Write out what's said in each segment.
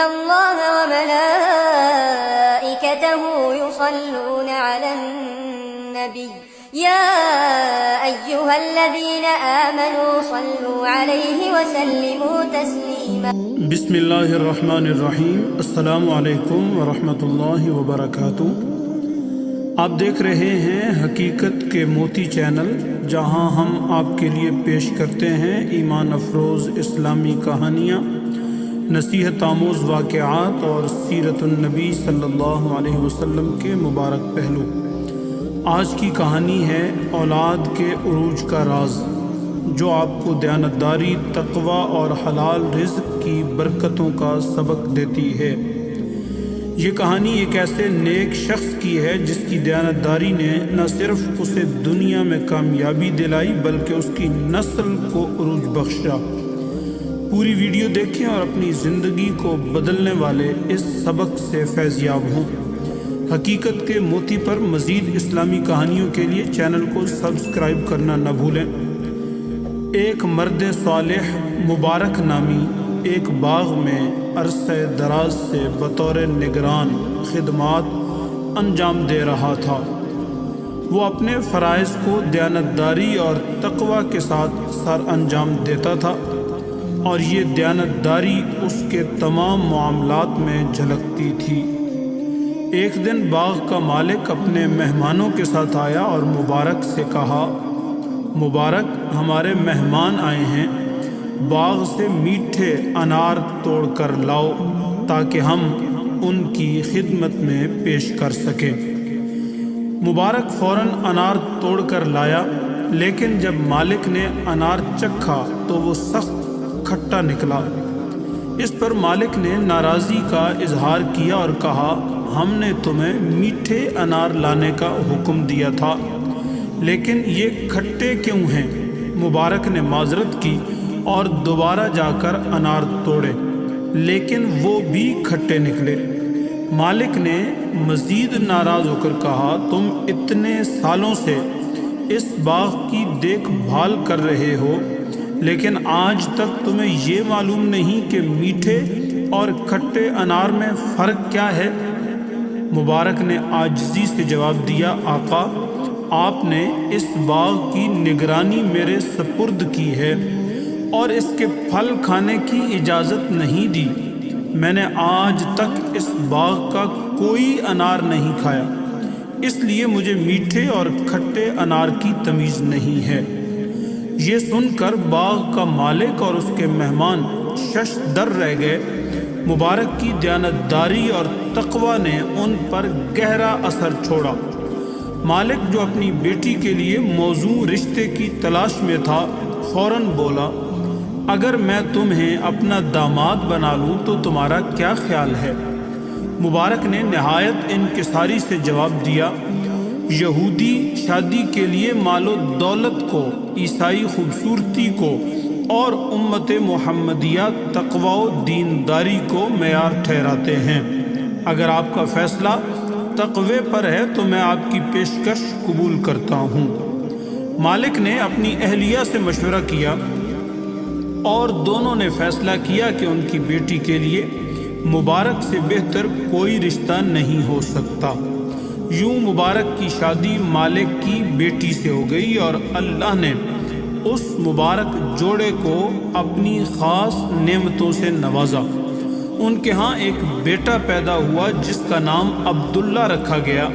اللہ وملائکتہ یصلون علی النبی یا ایہا الذین آمنوا صلوا علیہ وسلموا تسلیما۔ بسم اللہ الرحمن الرحیم۔ السلام علیکم ورحمۃ اللہ وبرکاتہ۔ آپ دیکھ رہے ہیں حقیقت کے موتی چینل، جہاں ہم آپ کے لیے پیش کرتے ہیں ایمان افروز اسلامی کہانیاں، نصیحت آموز واقعات اور سیرت النبی صلی اللہ علیہ وسلم کے مبارک پہلو۔ آج کی کہانی ہے اولاد کے عروج کا راز، جو آپ کو دیانتداری، تقوی اور حلال رزق کی برکتوں کا سبق دیتی ہے۔ یہ کہانی ایک ایسے نیک شخص کی ہے جس کی دیانتداری نے نہ صرف اسے دنیا میں کامیابی دلائی بلکہ اس کی نسل کو عروج بخشا۔ پوری ویڈیو دیکھیں اور اپنی زندگی کو بدلنے والے اس سبق سے فیضیاب ہوں۔ حقیقت کے موتی پر مزید اسلامی کہانیوں کے لیے چینل کو سبسکرائب کرنا نہ بھولیں۔ ایک مرد صالح مبارک نامی ایک باغ میں عرصہ دراز سے بطور نگران خدمات انجام دے رہا تھا۔ وہ اپنے فرائض کو دیانتداری اور تقوی کے ساتھ سر انجام دیتا تھا، اور یہ دیانتداری اس کے تمام معاملات میں جھلکتی تھی۔ ایک دن باغ کا مالک اپنے مہمانوں کے ساتھ آیا اور مبارک سے کہا، مبارک، ہمارے مہمان آئے ہیں، باغ سے میٹھے انار توڑ کر لاؤ تاکہ ہم ان کی خدمت میں پیش کر سکیں۔ مبارک فوراً انار توڑ کر لایا، لیکن جب مالک نے انار چکھا تو وہ سخت کھٹا نکلا۔ اس پر مالک نے ناراضی کا اظہار کیا اور کہا، ہم نے تمہیں میٹھے انار لانے کا حکم دیا تھا، لیکن یہ کھٹے کیوں ہیں؟ مبارک نے معذرت کی اور دوبارہ جا کر انار توڑے، لیکن وہ بھی کھٹے نکلے۔ مالک نے مزید ناراض ہو کر کہا، تم اتنے سالوں سے اس باغ کی دیکھ بھال کر رہے ہو، لیکن آج تک تمہیں یہ معلوم نہیں کہ میٹھے اور کھٹے انار میں فرق کیا ہے؟ مبارک نے عاجزی سے جواب دیا، آقا، آپ نے اس باغ کی نگرانی میرے سپرد کی ہے اور اس کے پھل کھانے کی اجازت نہیں دی۔ میں نے آج تک اس باغ کا کوئی انار نہیں کھایا، اس لیے مجھے میٹھے اور کھٹے انار کی تمیز نہیں ہے۔ یہ سن کر باغ کا مالک اور اس کے مہمان شش در رہ گئے۔ مبارک کی دیانتداری اور تقوی نے ان پر گہرا اثر چھوڑا۔ مالک، جو اپنی بیٹی کے لیے موزوں رشتے کی تلاش میں تھا، فوراً بولا، اگر میں تمہیں اپنا داماد بنا لوں تو تمہارا کیا خیال ہے؟ مبارک نے نہایت انکساری سے جواب دیا، یہودی شادی کے لیے مال و دولت کو، عیسائی خوبصورتی کو اور امت محمدیہ تقوی و دینداری کو معیار ٹھہراتے ہیں۔ اگر آپ کا فیصلہ تقوی پر ہے تو میں آپ کی پیشکش قبول کرتا ہوں۔ مالک نے اپنی اہلیہ سے مشورہ کیا اور دونوں نے فیصلہ کیا کہ ان کی بیٹی کے لیے مبارک سے بہتر کوئی رشتہ نہیں ہو سکتا۔ یوں مبارک کی شادی مالک کی بیٹی سے ہو گئی اور اللہ نے اس مبارک جوڑے کو اپنی خاص نعمتوں سے نوازا۔ ان کے ہاں ایک بیٹا پیدا ہوا جس کا نام عبداللہ رکھا گیا۔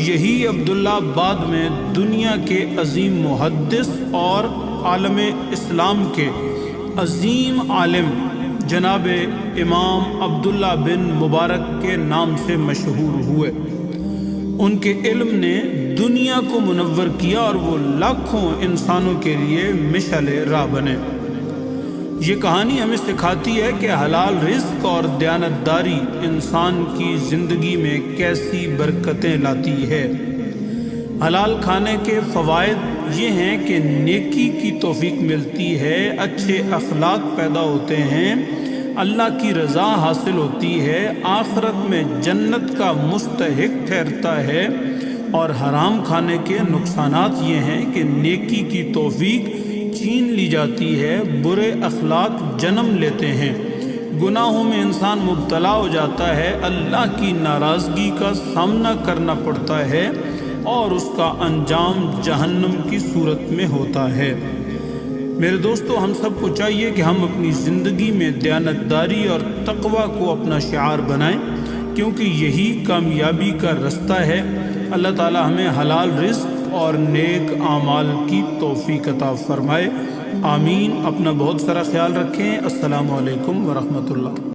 یہی عبداللہ بعد میں دنیا کے عظیم محدث اور عالم اسلام کے عظیم عالم جناب امام عبداللہ بن مبارک کے نام سے مشہور ہوئے۔ ان کے علم نے دنیا کو منور کیا اور وہ لاکھوں انسانوں کے لیے مشعل راہ بنے۔ یہ کہانی ہمیں سکھاتی ہے کہ حلال رزق اور دیانتداری انسان کی زندگی میں کیسی برکتیں لاتی ہے۔ حلال کھانے کے فوائد یہ ہیں کہ نیکی کی توفیق ملتی ہے، اچھے اخلاق پیدا ہوتے ہیں، اللہ کی رضا حاصل ہوتی ہے، آخرت میں جنت کا مستحق ٹھہرتا ہے، اور حرام کھانے کے نقصانات یہ ہیں کہ نیکی کی توفیق چھین لی جاتی ہے، برے اخلاق جنم لیتے ہیں، گناہوں میں انسان مبتلا ہو جاتا ہے، اللہ کی ناراضگی کا سامنا کرنا پڑتا ہے اور اس کا انجام جہنم کی صورت میں ہوتا ہے۔ میرے دوستو، ہم سب کو چاہیے کہ ہم اپنی زندگی میں دیانتداری اور تقوی کو اپنا شعار بنائیں، کیونکہ یہی کامیابی کا رستہ ہے۔ اللہ تعالی ہمیں حلال رزق اور نیک اعمال کی توفیق عطا فرمائے، آمین۔ اپنا بہت سارا خیال رکھیں۔ السلام علیکم ورحمۃ اللہ۔